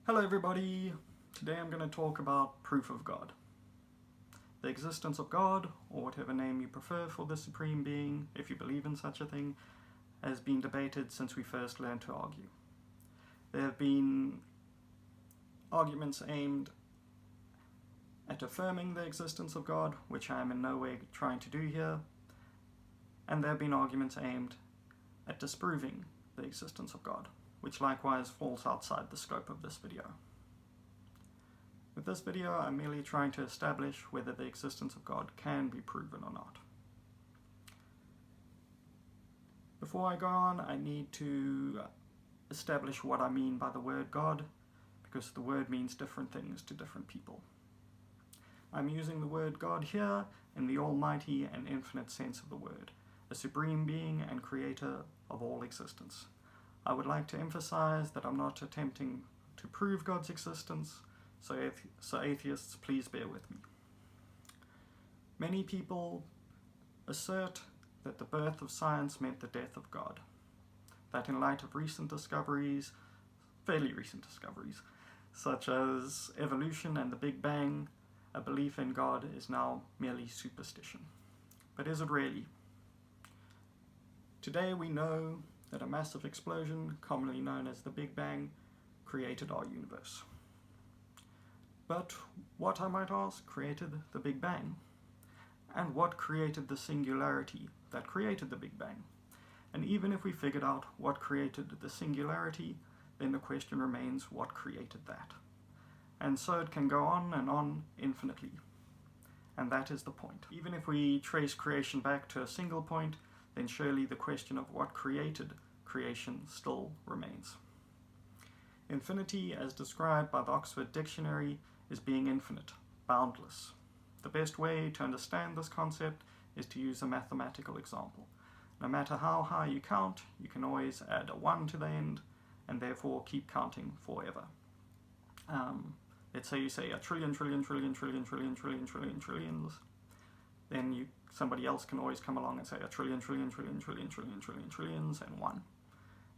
Hello everybody! Today I'm going to talk about proof of God. The existence of God, or whatever name you prefer for the Supreme Being, if you believe in such a thing, has been debated since we first learned to argue. There have been arguments aimed at affirming the existence of God, which I am in no way trying to do here, and there have been arguments aimed at disproving the existence of God, which likewise falls outside the scope of this video. With this video, I'm merely trying to establish whether the existence of God can be proven or not. Before I go on, I need to establish what I mean by the word God, because the word means different things to different people. I'm using the word God here in the almighty and infinite sense of the word, a supreme being and creator of all existence. I would like to emphasize that I'm not attempting to prove God's existence, so atheists, please bear with me. Many people assert that the birth of science meant the death of God, that in light of recent discoveries, fairly recent discoveries, such as evolution and the Big Bang, a belief in God is now merely superstition. But is it really? Today we know that a massive explosion, commonly known as the Big Bang, created our universe. But what, I might ask, created the Big Bang? And what created the singularity that created the Big Bang? And even if we figured out what created the singularity, then the question remains, what created that? And so it can go on infinitely. And that is the point. Even if we trace creation back to a single point, then surely the question of what created creation still remains. Infinity, as described by the Oxford Dictionary, is being infinite, boundless. The best way to understand this concept is to use a mathematical example. No matter how high you count, you can always add a 1 to the end, and therefore keep counting forever. Let's say you say a trillion, then somebody else can always come along and say a trillions, and 1.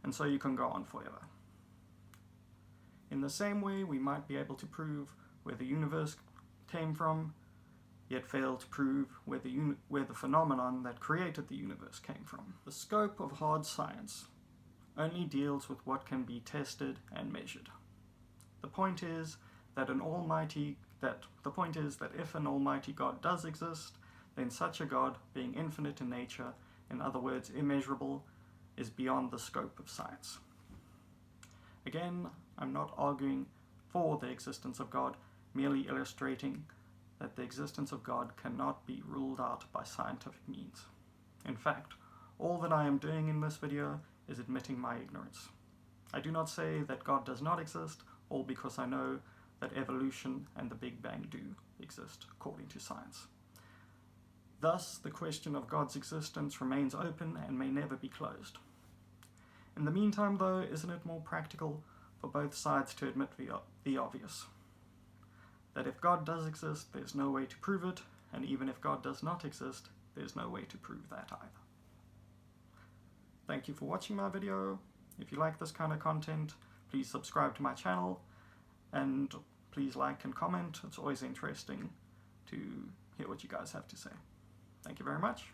And so you can go on forever. In the same way, we might be able to prove where the universe came from, yet fail to prove where the phenomenon that created the universe came from. The scope of hard science only deals with what can be tested and measured. The point is that if an almighty God does exist, then such a God, being infinite in nature, in other words immeasurable, is beyond the scope of science. Again, I'm not arguing for the existence of God, merely illustrating that the existence of God cannot be ruled out by scientific means. In fact, all that I am doing in this video is admitting my ignorance. I do not say that God does not exist, all because I know that evolution and the Big Bang do exist according to science. Thus, the question of God's existence remains open and may never be closed. In the meantime, though, isn't it more practical for both sides to admit the obvious? That if God does exist, there's no way to prove it, and even if God does not exist, there's no way to prove that either. Thank you for watching my video. If you like this kind of content, please subscribe to my channel, and please like and comment. It's always interesting to hear what you guys have to say. Thank you very much.